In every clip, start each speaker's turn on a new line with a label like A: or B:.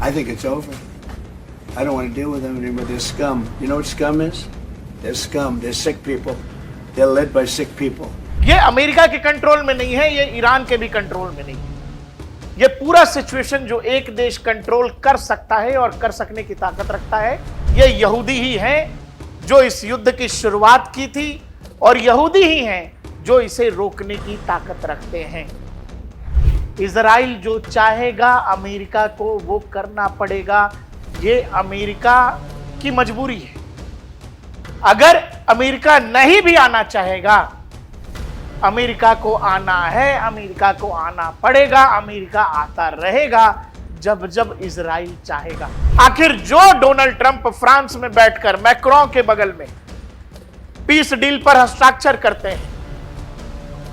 A: I think it's over. I don't want to deal with them anymore. They're scum. You know what scum is? They're scum. They're sick people. They're led by sick people.
B: ये America के control में नहीं है, ये Iran के भी control में नहीं है। ये पूरा सिचुएशन जो एक देश कंट्रोल कर सकता है और कर सकने की ताकत रखता है, ये यहूदी ही हैं जो इस युद्ध की शुरुआत की थी, और यहूदी ही हैं जो इसे रोकने की ताकत रखते हैं। इजराइल जो चाहेगा अमेरिका को वो करना पड़ेगा, ये अमेरिका की मजबूरी है। अगर अमेरिका नहीं भी आना चाहेगा, अमेरिका को आना है, अमेरिका को आना पड़ेगा, अमेरिका आता रहेगा जब जब इजराइल चाहेगा। आखिर जो डोनाल्ड ट्रंप फ्रांस में बैठकर मैक्रों के बगल में पीस डील पर हस्ताक्षर करते हैं,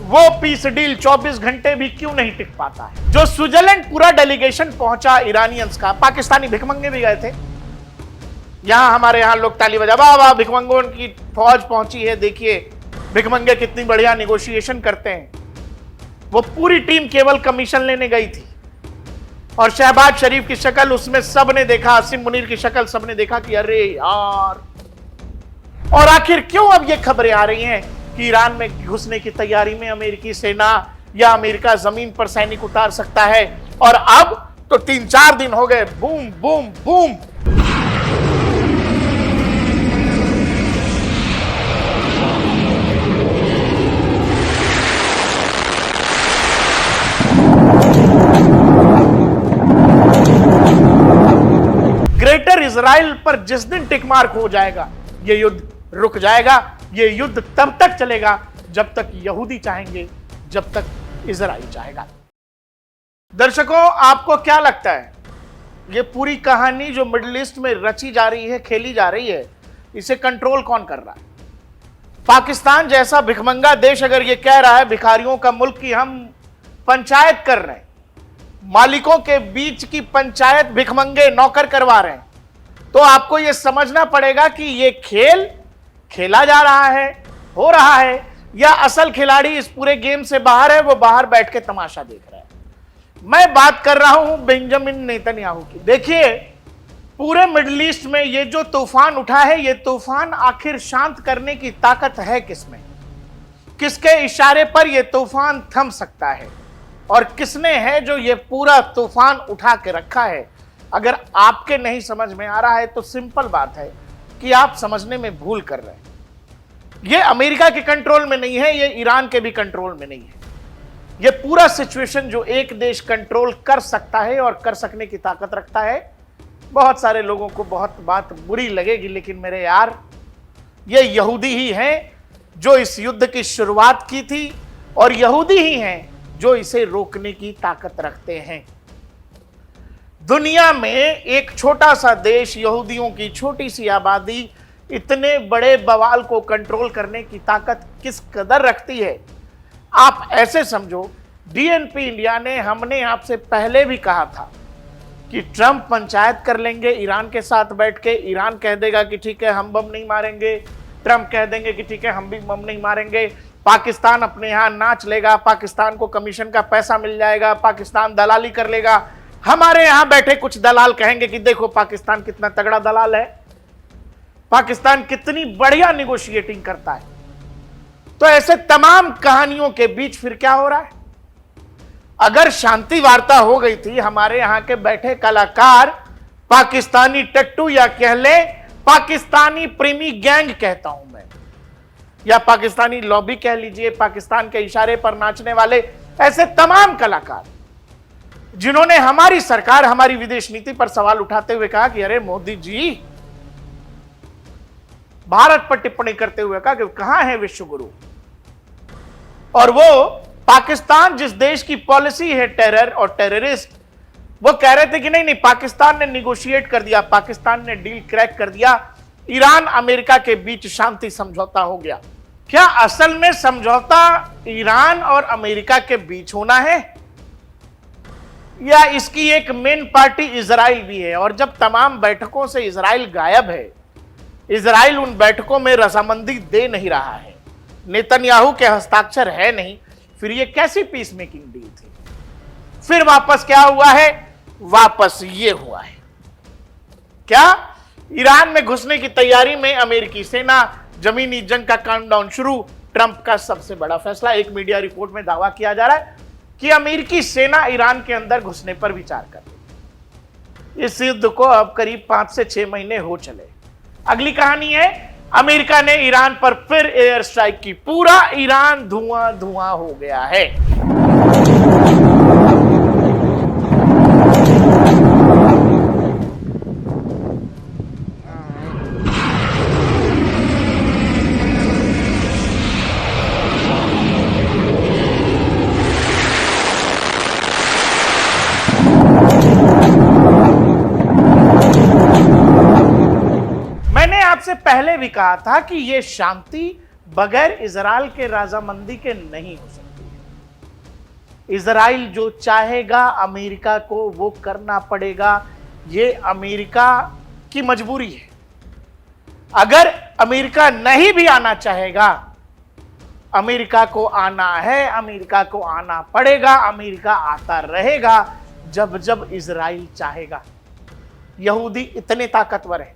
B: वो पीस डील 24 घंटे भी क्यों नहीं टिक पाता है? जो स्विट्जरलैंड पूरा डेलीगेशन पहुंचा इरानियंस का, पाकिस्तानी भिखमंगे भी गए थे। यहां हमारे यहां लोग ताली बजा, वाह वाह भिखमंगों की फौज पहुंची है, देखिए भिखमंगे कितनी बढ़िया निगोशिएशन करते हैं। वो पूरी टीम केवल कमीशन लेने गई थी, और शहबाज शरीफ की शक्ल उसमें सबने देखा, आसिम मुनीर की शक्ल सबने देखा कि अरे यार। और आखिर क्यों अब ये खबरें आ रही हैं कि ईरान में घुसने की तैयारी में अमेरिकी सेना या अमेरिका जमीन पर सैनिक उतार सकता है? और अब तो 3-4 दिन हो गए, boom boom boom. Greater Israel पर जिस दिन टिक मार्क हो जाएगा, यह युद्ध रुक जाएगा। यह युद्ध तब तक चलेगा जब तक यहूदी चाहेंगे, जब तक इजराइल चाहेगा। दर्शकों, आपको क्या लगता है, यह पूरी कहानी जो मिडिल ईस्ट में रची जा रही है, खेली जा रही है, इसे कंट्रोल कौन कर रहा है? पाकिस्तान जैसा भिखमंगा देश अगर यह कह रहा है भिखारियों का मुल्क की हम पंचायत कर रहे हैं, मालिकों के बीच की पंचायत भिखमंगे नौकर करवा रहे हैं, तो आपको यह समझना पड़ेगा कि यह खेल खेला जा रहा है, हो रहा है, या असल खिलाड़ी इस पूरे गेम से बाहर है, वो बाहर बैठ के तमाशा देख रहा है। मैं बात कर रहा हूं बेंजामिन नेतन्याहू की। देखिए, पूरे मिडिल ईस्ट में ये जो तूफान उठा है, ये तूफान आखिर शांत करने की ताकत है किसमें? किसके इशारे पर यह तूफान थम सकता है, और किसने है जो ये पूरा तूफान उठा के रखा है? अगर आपके नहीं समझ में आ रहा है तो सिंपल बात है कि आप समझने में भूल कर रहे हैं। ये अमेरिका के कंट्रोल में नहीं है, ये ईरान के भी कंट्रोल में नहीं है। ये पूरा सिचुएशन जो एक देश कंट्रोल कर सकता है और कर सकने की ताकत रखता है। बहुत सारे लोगों को बहुत बात बुरी लगेगी, लेकिन मेरे यार, ये यहूदी ही हैं जो इस युद्ध की शुरुआत की थी, और यहूदी ही हैं जो इसे रोकने की ताकत रखते हैं। दुनिया में एक छोटा सा देश, यहूदियों की छोटी सी आबादी, इतने बड़े बवाल को कंट्रोल करने की ताकत किस कदर रखती है? आप ऐसे समझो, डीएनपी इंडिया ने, हमने आपसे पहले भी कहा था कि ट्रंप पंचायत कर लेंगे ईरान के साथ बैठ के। ईरान कह देगा कि ठीक है हम बम नहीं मारेंगे, ट्रंप कह देंगे कि ठीक है हम भी बम नहीं मारेंगे। पाकिस्तान अपने यहां नाच लेगा, पाकिस्तान को कमीशन का पैसा मिल जाएगा, पाकिस्तान दलाली कर लेगा। हमारे यहां बैठे कुछ दलाल कहेंगे कि देखो पाकिस्तान कितना तगड़ा दलाल है, पाकिस्तान कितनी बढ़िया निगोशिएटिंग करता है। तो ऐसे तमाम कहानियों के बीच फिर क्या हो रहा है? अगर शांति वार्ता हो गई थी, हमारे यहां के बैठे कलाकार पाकिस्तानी टट्टू, या कह ले पाकिस्तानी प्रेमी गैंग कहता हूं मैं, या पाकिस्तानी लॉबी कह लीजिए, पाकिस्तान के इशारे पर नाचने वाले ऐसे तमाम कलाकार जिन्होंने हमारी सरकार, हमारी विदेश नीति पर सवाल उठाते हुए कहा कि अरे मोदी जी, भारत पर टिप्पणी करते हुए कहा कि कहां है विश्व गुरु। और वो पाकिस्तान जिस देश की पॉलिसी है टेरर और टेररिस्ट, वो कह रहे थे कि नहीं नहीं, पाकिस्तान ने निगोशिएट कर दिया, पाकिस्तान ने डील क्रैक कर दिया, ईरान अमेरिका के बीच शांति समझौता हो गया। क्या असल में समझौता ईरान और अमेरिका के बीच होना है, या इसकी एक मेन पार्टी इजराइल भी है? और जब तमाम बैठकों से इजराइल गायब है, इजराइल उन बैठकों में रजामंदी दे नहीं रहा है, नेतन्याहू के हस्ताक्षर है नहीं, फिर ये कैसी पीस मेकिंग डील थी? फिर वापस क्या हुआ है? वापस ये हुआ है। क्या ईरान में घुसने की तैयारी में अमेरिकी सेना, जमीनी जंग का काउंटडाउन शुरू, ट्रंप का सबसे बड़ा फैसला। एक मीडिया रिपोर्ट में दावा किया जा रहा है कि अमेरिकी सेना ईरान के अंदर घुसने पर विचार कर रही है। इस युद्ध को अब करीब 5 से 6 महीने हो चले। अगली कहानी है, अमेरिका ने ईरान पर फिर एयर स्ट्राइक की। पूरा ईरान धुआं धुआं हो गया है। आपसे पहले भी कहा था कि यह शांति बगैर इजराइल के रजामंदी के नहीं हो सकती। इजराइल जो चाहेगा अमेरिका को वो करना पड़ेगा। ये अमेरिका की मजबूरी है। अगर अमेरिका नहीं भी आना चाहेगा, अमेरिका को आना है, अमेरिका को आना पड़ेगा, अमेरिका आता रहेगा जब जब इजराइल चाहेगा। यहूदी इतने ताकतवर हैं।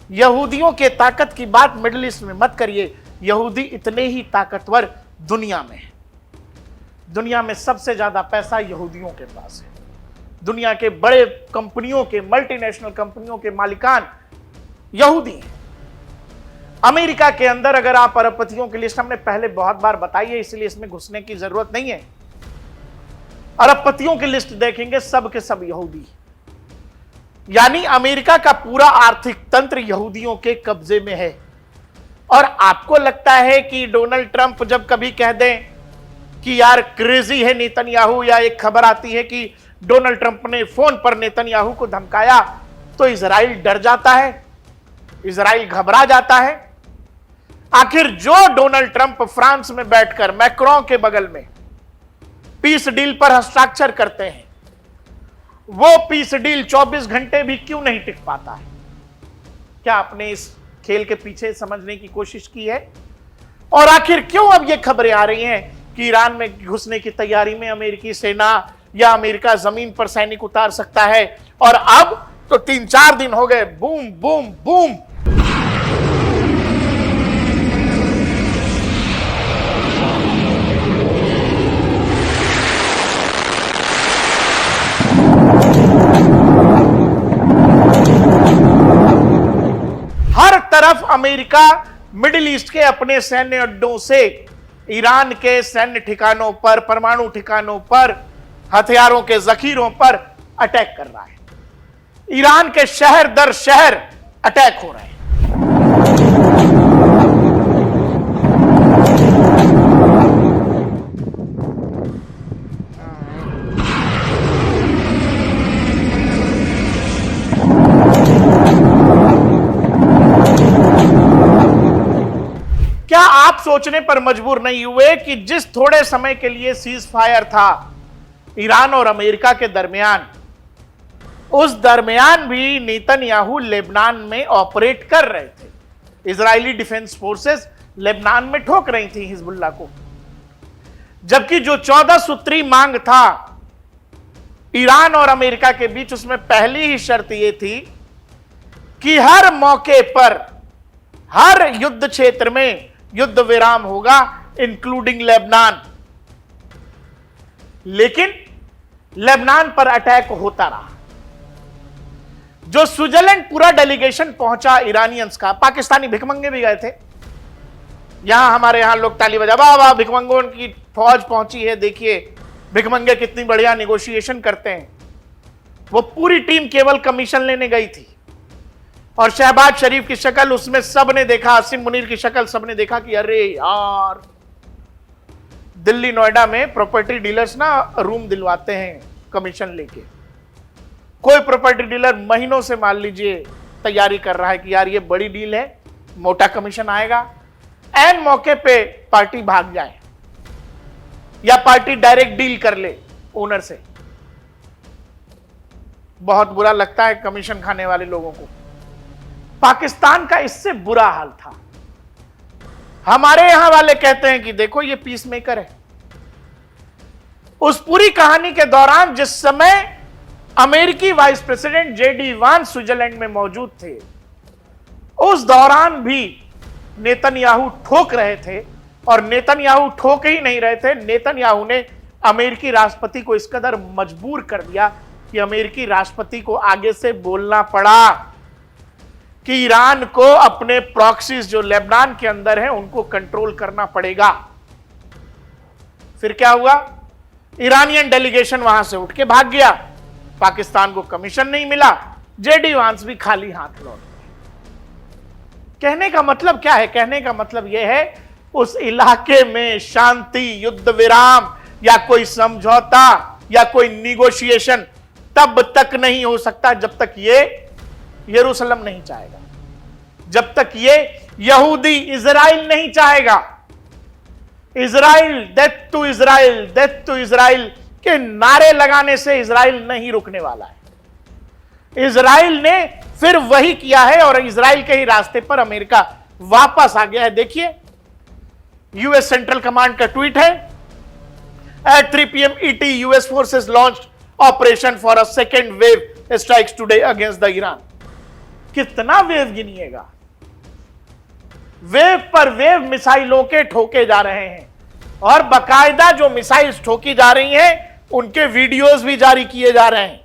B: यहूदियों के ताकत की बात मिडिल ईस्ट में मत करिए। यहूदी इतने ही ताकतवर दुनिया में है। दुनिया में सबसे ज्यादा पैसा यहूदियों के पास है। दुनिया के बड़े कंपनियों के, मल्टीनेशनल कंपनियों के मालिकान यहूदी हैं। अमेरिका के अंदर अगर आप अरबपतियों की लिस्ट हमने पहले बहुत बार बताई है, इसलिए इसमें घुसने की जरूरत नहीं है। अरबपतियों की लिस्ट देखेंगे, सब के सब यहूदी, यानी अमेरिका का पूरा आर्थिक तंत्र यहूदियों के कब्जे में है। और आपको लगता है कि डोनाल्ड ट्रंप जब कभी कह दें कि यार क्रेजी है नेतन्याहू, या एक खबर आती है कि डोनाल्ड ट्रंप ने फोन पर नेतन्याहू को धमकाया, तो इजराइल डर जाता है, इजराइल घबरा जाता है? आखिर जो डोनाल्ड ट्रंप फ्रांस में बैठकर मैक्रों के बगल में पीस डील पर हस्ताक्षर करते हैं, वो पीस डील 24 घंटे भी क्यों नहीं टिक पाता है? क्या आपने इस खेल के पीछे समझने की कोशिश की है? और आखिर क्यों अब ये खबरें आ रही हैं कि ईरान में घुसने की तैयारी में अमेरिकी सेना या अमेरिका जमीन पर सैनिक उतार सकता है? और अब तो 3-4 दिन हो गए, बूम बूम बूम। हर तरफ अमेरिका मिडिल ईस्ट के अपने सैन्य अड्डों से ईरान के सैन्य ठिकानों पर, परमाणु ठिकानों पर, हथियारों के जखीरों पर अटैक कर रहा है। ईरान के शहर दर शहर अटैक हो रहे हैं। क्या आप सोचने पर मजबूर नहीं हुए कि जिस थोड़े समय के लिए सीज फायर था ईरान और अमेरिका के दरमियान, उस दरमियान भी नेतन्याहू लेबनान में ऑपरेट कर रहे थे। इजरायली डिफेंस फोर्सेस लेबनान में ठोक रही थी हिजबुल्लाह को। जबकि जो 14 सूत्री मांग था ईरान और अमेरिका के बीच, उसमें पहली ही शर्त यह थी कि हर मौके पर, हर युद्ध क्षेत्र में युद्ध विराम होगा, इंक्लूडिंग लेबनान। लेकिन लेबनान पर अटैक होता रहा। जो स्विट्जरलैंड पूरा डेलीगेशन पहुंचा ईरानियंस का, पाकिस्तानी भिखमंगे भी गए थे। यहां हमारे यहां लोग ताली बजा, वाह वाह भिखमंगों की फौज पहुंची है, देखिए भिखमंगे कितनी बढ़िया निगोशिएशन करते हैं। वो पूरी टीम केवल कमीशन लेने गई थी और शहबाज शरीफ की शक्ल उसमें सबने देखा, आसिम मुनीर की शक्ल सबने देखा कि अरे यार, दिल्ली नोएडा में प्रॉपर्टी डीलर्स ना रूम दिलवाते हैं कमीशन लेके। कोई प्रॉपर्टी डीलर महीनों से मान लीजिए तैयारी कर रहा है कि यार ये बड़ी डील है, मोटा कमीशन आएगा। एन मौके पे पार्टी भाग जाए या पार्टी डायरेक्ट डील कर ले ओनर से। बहुत बुरा लगता है कमीशन खाने वाले लोगों को। पाकिस्तान का इससे बुरा हाल था। हमारे यहां वाले कहते हैं कि देखो ये पीस मेकर है। उस पूरी कहानी के दौरान जिस समय अमेरिकी वाइस प्रेसिडेंट जेडी वांस स्विट्जरलैंड में मौजूद थे। उस दौरान भी नेतन्याहू ठोक रहे थे, और नेतन्याहू ठोक ही नहीं रहे थे, नेतन्याहू ने अमेरिकी राष्ट्रपति को इस कदर मजबूर कर दिया कि अमेरिकी राष्ट्रपति को आगे से बोलना पड़ा कि ईरान को अपने प्रॉक्सीज जो लेबनान के अंदर हैं उनको कंट्रोल करना पड़ेगा। फिर क्या हुआ? ईरानियन डेलीगेशन वहां से उठ के भाग गया, पाकिस्तान को कमीशन नहीं मिला, जेडी वांस भी खाली हाथ लौट गए। कहने का मतलब क्या है? कहने का मतलब यह है उस इलाके में शांति, युद्ध विराम या कोई समझौता या कोई निगोशिएशन तब तक नहीं हो सकता जब तक ये यरूशलेम नहीं चाहेगा, जब तक ये यहूदी इजराइल नहीं चाहेगा। Israel, death to Israel, death to Israel के नारे लगाने से इजराइल नहीं रुकने वाला है। इजराइल ने फिर वही किया है और इजराइल के ही रास्ते पर अमेरिका वापस आ गया है। देखिए, यूएस सेंट्रल कमांड का ट्वीट है, at 3 PM ET US forces launched operation for a second wave strikes today against the Iran. कितना वेव गिनिएगा? वेव पर वेव मिसाइलों के ठोके जा रहे हैं, और बकायदा जो मिसाइल्स ठोकी जा रही हैं उनके वीडियोस भी जारी किए जा रहे हैं।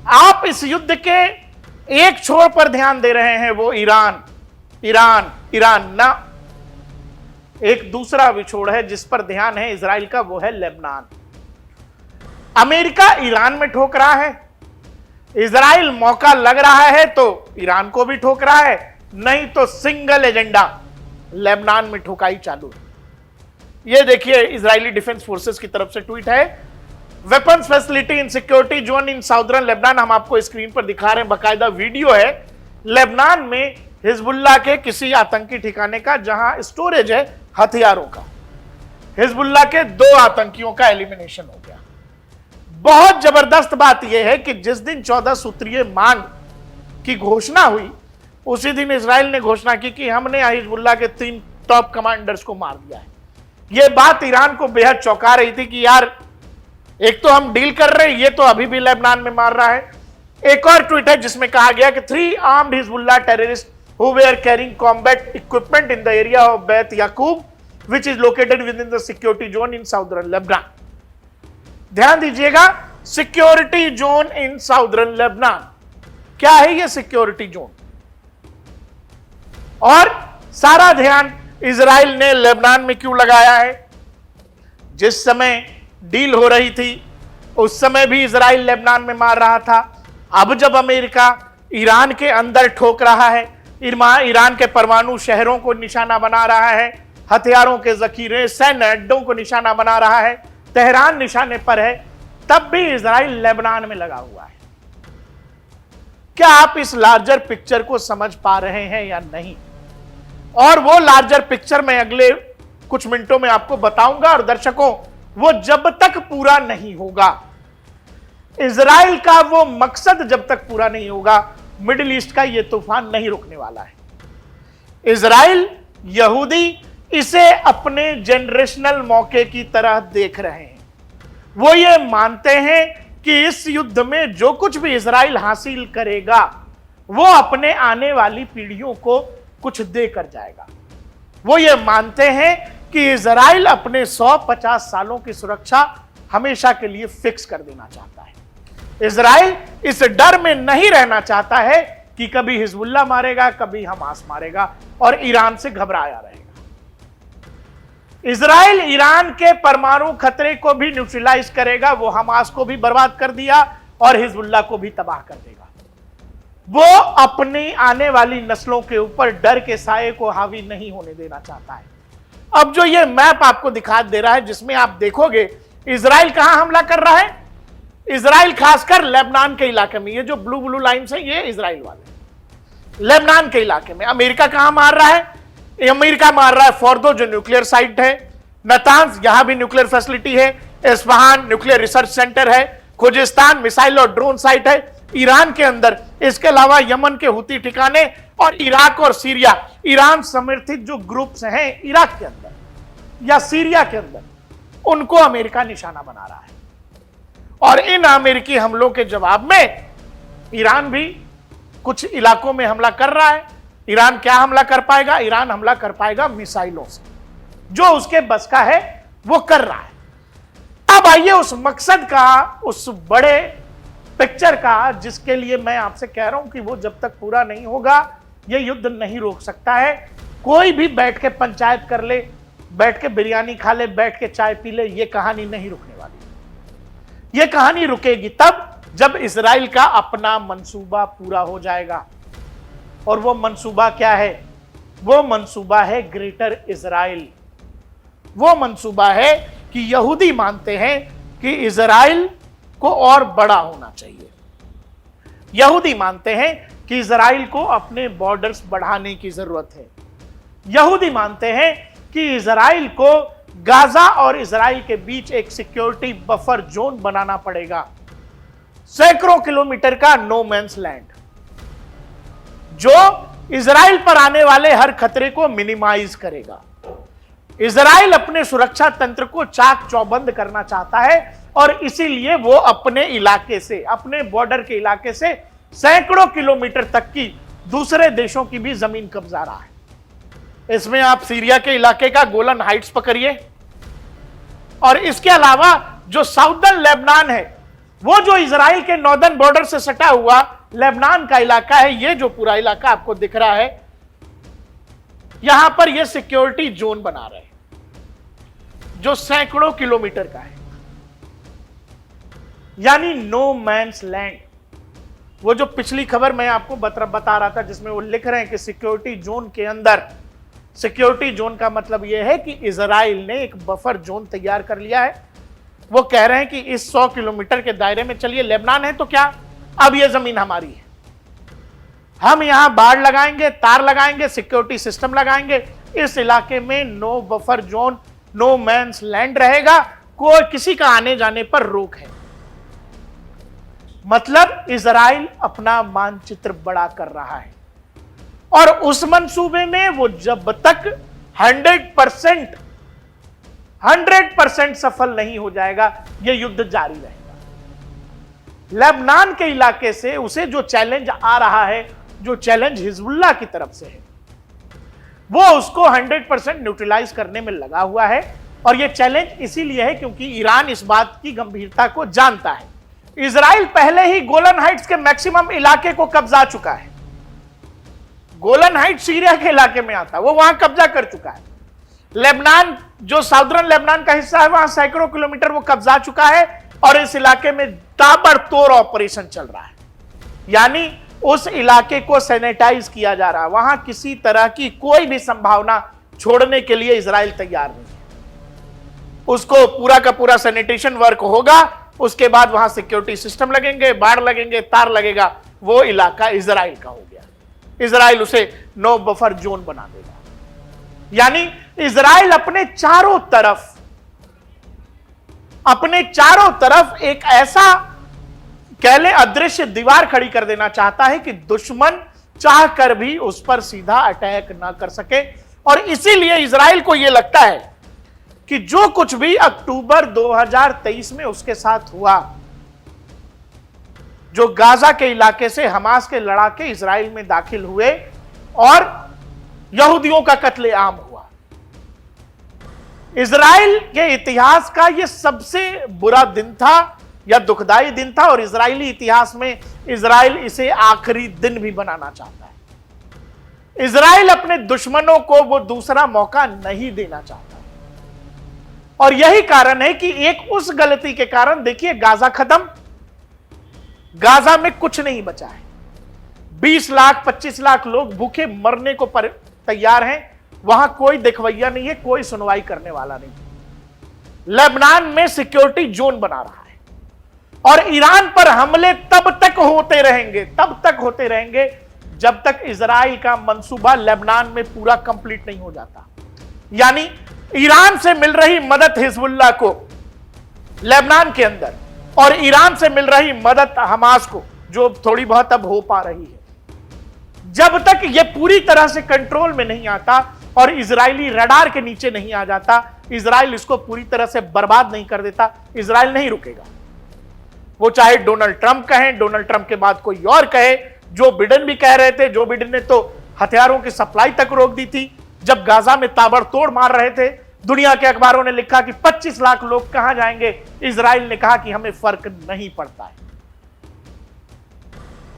B: आप इस युद्ध के एक छोर पर ध्यान दे रहे हैं, वो ईरान ईरान ईरान ना, एक दूसरा विछोड़ है जिस पर ध्यान है इजराइल का, वो है लेबनान। अमेरिका ईरान में ठोक रहा है, इजराइल मौका लग रहा है तो ईरान को भी ठोक रहा है, नहीं तो सिंगल एजेंडा लेबनान में ठोकाई चालू है। ये देखिए, इजरायली डिफेंस फोर्सेस की तरफ से ट्वीट है, weapons facility in security zone in southern Lebanon. हम आपको स्क्रीन पर दिखा रहे हैं, बाकायदा वीडियो है लेबनान में हिजबुल्लाह के किसी आतंकी ठिकाने का जहां स्टोरेज है हथियारों का। हिजबुल्लाह के 2 आतंकियों का एलिमिनेशन हो गया। बहुत जबरदस्त बात यह है कि जिस दिन 14 सूत्रीय मांग की घोषणा हुई, उसी दिन इजराइल ने घोषणा की कि हमने हिजबुल्लाह के 3 टॉप कमांडर्स को मार दिया है। यह बात ईरान को बेहद चौंका रही थी कि यार, एक तो हम डील कर रहे हैं, ये तो अभी भी लेबनान में मार रहा है। एक और ट्वीट है जिसमें कहा गया कि 3 armed Hezbollah terrorist who were carrying combat equipment in the area of Beit Yaqub, which is located within the security zone in southern Lebanon. ध्यान दीजिएगा, सिक्योरिटी जोन इन साउदर्न लेबनान। क्या है ये सिक्योरिटी जोन? और सारा ध्यान इजराइल ने Lebanon में क्यों लगाया है? जिस समय डील हो रही थी उस समय भी इजराइल लेबनान में मार रहा था। अब जब अमेरिका ईरान के अंदर ठोक रहा है, ईरान के परमाणु शहरों को निशाना बना रहा है, हथियारों के जखीरे, सैन्य अड्डों को निशाना बना रहा है, तेहरान निशाने पर है, तब भी इजराइल लेबनान में लगा हुआ है। क्या आप इस लार्जर पिक्चर को समझ पा रहे हैं या नहीं? और वो लार्जर पिक्चर मैं अगले कुछ मिनटों में आपको बताऊंगा, और दर्शकों, वो जब तक पूरा नहीं होगा, इजराइल का वो मकसद जब तक पूरा नहीं होगा, मिडिल ईस्ट का ये तूफान नहीं रुकने वाला है। इजराइल, यहूदी इसे अपने जनरेशनल मौके की तरह देख रहे हैं। वो ये मानते हैं कि इस युद्ध में जो कुछ भी इजराइल हासिल करेगा वो अपने आने वाली पीढ़ियों को कुछ देकर जाएगा। वो ये मानते हैं कि इजराइल अपने 150 सालों की सुरक्षा हमेशा के लिए फिक्स कर देना चाहता है। इजराइल इस डर में नहीं रहना चाहता है कि कभी हिजबुल्लाह मारेगा, कभी हमास मारेगा, और ईरान से घबराया रहेगा। इजराइल ईरान के परमाणु खतरे को भी न्यूट्रलाइज करेगा। वो हमास को भी बर्बाद कर दिया और हिजबुल्लाह को भी तबाह कर देगा। वो अपनी आने वाली नस्लों के ऊपर डर के साये को हावी नहीं होने देना चाहता है। अब जो ये मैप आपको दिखा दे रहा है, जिसमें आप देखोगे इजराइल कहां हमला कर रहा है। इजराइल खासकर लेबनान के इलाके में, ये जो ब्लू ब्लू लाइंस है ये इजराइल वाले, लेबनान के इलाके में। अमेरिका कहां मार रहा है? अमेरिका मार रहा है फोर्दो, जो न्यूक्लियर साइट है, नतांज, यहां भी न्यूक्लियर फैसिलिटी है, इस्फहान न्यूक्लियर रिसर्च सेंटर है, खुजिस्तान मिसाइल और ड्रोन साइट है ईरान के अंदर। इसके अलावा यमन के हुती ठिकाने और इराक और सीरिया, ईरान समर्थित जो ग्रुप्स हैं इराक के अंदर या सीरिया के अंदर, उनको अमेरिका निशाना बना रहा है। और इन अमेरिकी हमलों के जवाब में ईरान भी कुछ इलाकों में हमला कर रहा है। ईरान क्या हमला कर पाएगा? ईरान हमला कर पाएगा मिसाइलों से, जो उसके बस का है वो कर रहा है। अब आइए उस मकसद का, उस बड़े पिक्चर का, जिसके लिए मैं आपसे कह रहा हूं कि वो जब तक पूरा नहीं होगा ये युद्ध नहीं रोक सकता है। कोई भी बैठ के पंचायत कर ले, बैठ के बिरयानी खा ले, बैठ के चाय पी ले, ये कहानी नहीं रुकने वाली। ये कहानी रुकेगी तब जब इजराइल का अपना मंसूबा पूरा हो जाएगा। और वो मंसूबा क्या है? वो मंसूबा है ग्रेटर इजराइल। वो मंसूबा है कि यहूदी मानते हैं कि इजराइल को और बड़ा होना चाहिए। यहूदी मानते हैं कि इजराइल को अपने बॉर्डर्स बढ़ाने की जरूरत है। यहूदी मानते हैं कि इजराइल को गाजा और इजराइल के बीच एक सिक्योरिटी बफर जोन बनाना पड़ेगा, सैकड़ों किलोमीटर का नो मैंस लैंड, जो इजराइल पर आने वाले हर खतरे को मिनिमाइज करेगा। इजराइल अपने सुरक्षा तंत्र को चाक चौबंद करना चाहता है और इसीलिए वो अपने इलाके से, अपने बॉर्डर के इलाके से सैकड़ों किलोमीटर तक की दूसरे देशों की भी जमीन कब्जा रहा है। इसमें आप सीरिया के इलाके का गोलन हाइट्स पकड़िए, और इसके अलावा जो साउदर्न लेबनान है, वो जो इजराइल के नॉर्दर्न बॉर्डर से सटा हुआ लेबनान का इलाका है, ये जो पूरा इलाका आपको दिख रहा है, यहां पर ये सिक्योरिटी जोन बना रहे हैं जो सैकड़ों किलोमीटर का है, यानी नो मैंस लैंड। वो जो पिछली खबर मैं आपको बता रहा था जिसमें वो लिख रहे हैं कि सिक्योरिटी जोन के अंदर, सिक्योरिटी जोन का मतलब यह है कि इजराइल ने एक बफर जोन तैयार कर लिया है। वो कह रहे हैं कि इस 100 किलोमीटर के दायरे में चलिए, लेबनान है तो क्या, अब यह जमीन हमारी है, हम यहां बाड़ लगाएंगे, तार लगाएंगे, सिक्योरिटी सिस्टम लगाएंगे, इस इलाके में no buffer zone, no man's land रहेगा, कोई किसी का आने जाने पर रोक है। मतलब इजराइल अपना मानचित्र बड़ा कर रहा है और उस मंसूबे में वो जब तक 100% सफल नहीं हो जाएगा, यह युद्ध जारी रहेगा। लेबनान के इलाके से उसे जो चैलेंज आ रहा है, जो चैलेंज हिजबुल्लाह की तरफ से है, वो उसको 100% न्यूट्रलाइज करने में लगा हुआ है। और यह चैलेंज इसीलिए है क्योंकि ईरान इस बात की गंभीरता को जानता है। इजराइल पहले ही गोलन हाइट्स के मैक्सिमम इलाके को कब्जा चुका है। गोलन हाइट्स सीरिया के इलाके में आता है, वो वहां कब्जा कर चुका है। लेबनान, जो साउदर्न लेबनान का हिस्सा है, वहां सैकड़ों किलोमीटर वो कब्जा चुका है और इस इलाके में ताबड़तोड़ ऑपरेशन चल रहा है। यानी उस इलाके को सैनिटाइज किया जा रहा है। वहां किसी तरह की कोई भी संभावना छोड़ने के लिए इजराइल तैयार नहीं है। उसको पूरा का पूरा सैनिटेशन वर्क होगा, उसके बाद वहां सिक्योरिटी सिस्टम लगेंगे, बाड़ लगेंगे, तार लगेगा, वो इलाका इजराइल का हो गया। इजराइल उसे नो बफर जोन बना देगा। यानी इजराइल अपने चारों तरफ एक ऐसा कह ले अदृश्य दीवार खड़ी कर देना चाहता है कि दुश्मन चाहकर भी उस पर सीधा अटैक ना कर सके। और इसीलिए इजराइल को यह लगता है कि जो कुछ भी अक्टूबर 2023 में उसके साथ हुआ, जो गाजा के इलाके से हमास के लड़ाके इजराइल में दाखिल हुए और यहूदियों का कत्लेआम हुआ, इजराइल के इतिहास का यह सबसे बुरा दिन था या दुखदाई दिन था। और इजरायली इतिहास में इजराइल इसे आखिरी दिन भी बनाना चाहता है। इजराइल अपने दुश्मनों को वो दूसरा मौका नहीं देना चाहता। और यही कारण है कि एक उस गलती के कारण देखिए गाजा खत्म, गाजा में कुछ नहीं बचा है। 20 लाख 25 लाख लोग भूखे मरने को तैयार हैं। वहां कोई दिखवैया नहीं है, कोई सुनवाई करने वाला नहीं। लेबनान में सिक्योरिटी जोन बना रहा है और ईरान पर हमले तब तक होते रहेंगे जब तक इजराइल का मंसूबा लेबनान में पूरा कंप्लीट नहीं हो जाता। यानी ईरान से मिल रही मदद हिजबुल्लाह को लेबनान के अंदर और ईरान से मिल रही मदद हमास को, जो थोड़ी बहुत अब हो पा रही है, जब तक यह पूरी तरह से कंट्रोल में नहीं आता और इजरायली रडार के नीचे नहीं आ जाता, इजराइल इसको पूरी तरह से बर्बाद नहीं कर देता, इजराइल नहीं रुकेगा। वो चाहे डोनाल्ड ट्रंप कहें, डोनाल्ड ट्रंप के बाद कोई और कहे, जो बिडेन भी कह रहे थे, जो बिडेन ने तो हथियारों की सप्लाई तक रोक दी थी जब गाजा में ताबड़तोड़ मार रहे थे। दुनिया के अखबारों ने लिखा कि 25 लाख लोग कहां जाएंगे, इजराइल ने कहा कि हमें फर्क नहीं पड़ता है।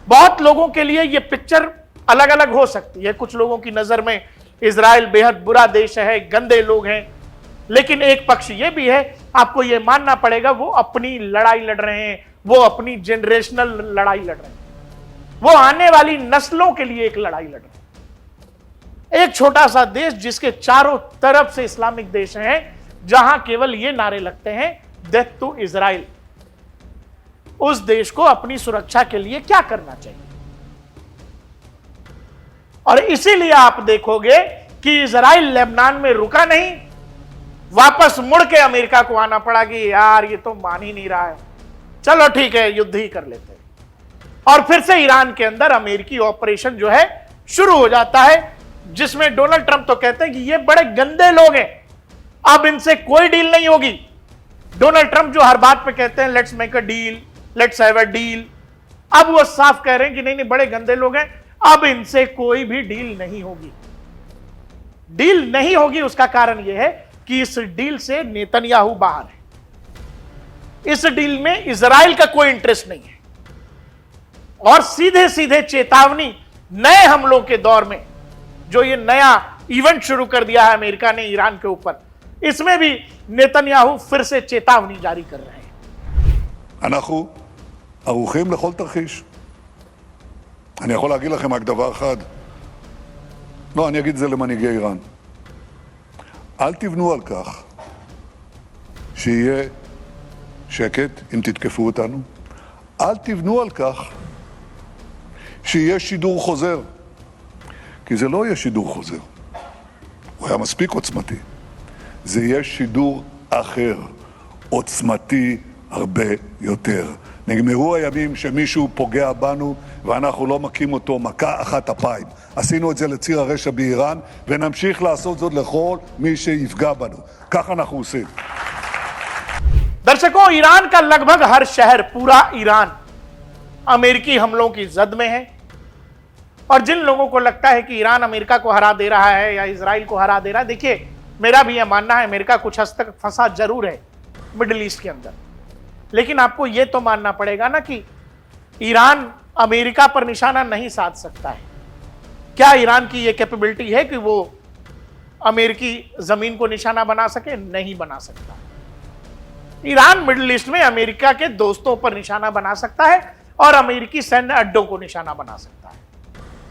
B: बहुत लोगों के लिए यह पिक्चर अलग अलग हो सकती है। कुछ लोगों की नजर में इजराइल बेहद बुरा देश है, गंदे लोग हैं, लेकिन एक पक्ष यह भी है, आपको यह मानना पड़ेगा, वो अपनी लड़ाई लड़ रहे हैं, वो अपनी जनरेशनल लड़ाई लड़ रहे हैं, वो आने वाली नस्लों के लिए एक लड़ाई लड़ रहे हैं। एक छोटा सा देश जिसके चारों तरफ से इस्लामिक देश हैं, जहां केवल ये नारे लगते हैं, डेथ टू इजराइल। उस देश को अपनी सुरक्षा के लिए क्या करना चाहिए? और इसीलिए आप देखोगे कि इजराइल लेबनान में रुका नहीं, वापस मुड़ के अमेरिका को आना पड़ा कि यार ये तो मान ही नहीं रहा है, चलो ठीक है युद्ध ही कर लेते हैं। और फिर से ईरान के अंदर अमेरिकी ऑपरेशन जो है शुरू हो जाता है, जिसमें डोनाल्ड ट्रंप तो कहते हैं कि ये बड़े गंदे लोग हैं, अब इनसे कोई डील नहीं होगी। डोनाल्ड ट्रंप जो हर बात पे कहते हैं let's make a deal, let's have a deal, अब वो साफ कह रहे हैं कि नहीं नहीं बड़े गंदे लोग हैं, अब इनसे कोई भी डील नहीं होगी। डील नहीं होगी उसका कारण यह है कि इस डील से नेतन्याहू बाहर है, इस डील में इजराइल का कोई इंटरेस्ट नहीं है। और सीधे सीधे चेतावनी, नए हमलों के दौर में जो ये नया इवेंट शुरू कर दिया है अमेरिका ने ईरान के ऊपर, इसमें भी नेतन्याहू फिर से चेतावनी जारी कर रहे हैं।
C: אנחנו ערוכים לכל תרחיש. אני יכול להגיד לכם רק דבר אחד. לא, אני אגיד את זה למנהיגי איראן. אל תבנו על כך שיהיה שקט אם תתקפו אותנו. אל תבנו על כך שיהיה שידור חוזר. כי זה לא יהיה שידור חוזר. הוא היה מספיק עוצמתי. זה יהיה שידור אחר, עוצמתי הרבה יותר. נגמרו הימים שמישהו פוגע בנו ואנחנו לא מכים אותו מכה אחת אפיים. עשינו את זה לציר הרשע באיראן ונמשיך לעשות זאת לכל מי שיפגע בנו. ככה אנחנו עושים.
B: दर्शकों, ईरान का लगभग हर शहर, पूरा ईरान अमेरिकी हमलों की जद में है। और जिन लोगों को लगता है कि ईरान अमेरिका को हरा दे रहा है या इजराइल को हरा दे रहा है, देखिए मेरा भी यह मानना है अमेरिका कुछ हद तक फंसा जरूर है मिडिल ईस्ट के अंदर, लेकिन आपको यह तो मानना पड़ेगा ना कि ईरान अमेरिका पर निशाना नहीं साध सकता है। क्या ईरान की यह कैपेबिलिटी है कि वो अमेरिकी जमीन को निशाना बना सके? नहीं बना सकता। ईरान मिडिल ईस्ट में अमेरिका के दोस्तों पर निशाना बना सकता है और अमेरिकी सैन्य अड्डों को निशाना बना सकता है।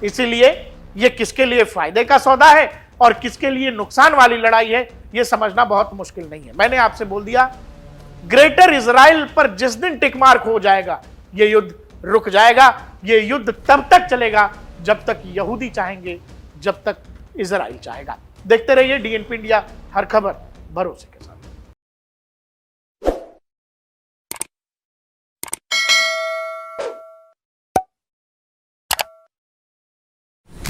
B: इसीलिए यह किसके लिए फायदे का सौदा है और किसके लिए नुकसान वाली लड़ाई है, यह समझना बहुत मुश्किल नहीं है। मैंने आपसे बोल दिया, ग्रेटर इजराइल पर जिस दिन टिक मार्क हो जाएगा, यह युद्ध रुक जाएगा। यह युद्ध तब तक चलेगा जब तक यहूदी चाहेंगे, जब तक इजराइल चाहेगा। देखते रहिए DNP इंडिया, हर खबर भरोसे के साथ।